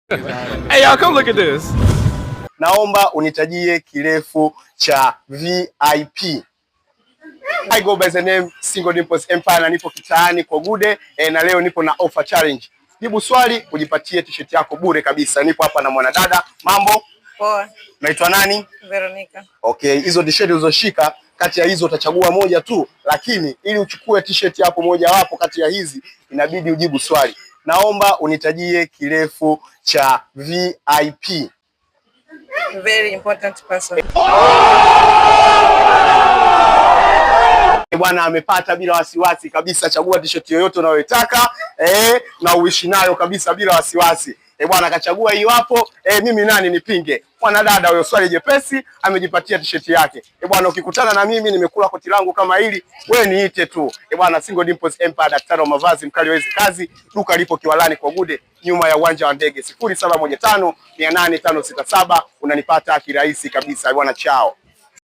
Hey y'all, come look at this. Naomba unitajie kirefu cha VIP. I go by the name Single Dimples Empire na nipo kitaani kwa Gude na leo nipo na offer challenge. Jibu swali ujipatie t-shirt yako bure kabisa. Nipo hapa na mwanadada. Mambo? Poa. Naitwa nani? Veronica. Okay, hizo t-shirt ulizoshika kati ya hizo utachagua moja tu, lakini ili uchukue t-shirt hapo moja wapo kati ya hizi inabidi ujibu swali. Naomba unitajie kirefu cha VIP. Very important person. Bwana amepata bila wasiwasi kabisa. Chagua t-shirt yoyote unayotaka na uishi nayo kabisa bila wasiwasi. Bwana akachagua hiyo hapo. Mimi nani nipinge? Mwanadada huyo, swali jepesi, amejipatia t-shirt yake. Bwana ukikutana na mimi nimekula koti langu kama hili, wewe niite tu. Bwana Single Dimples Empire, daktari wa mavazi, mkali wa hizi kazi. Duka lipo Kiwalani kwa Gude, nyuma ya uwanja wa ndege. 0715 80567 unanipata kirahisi kabisa. Bwana chao.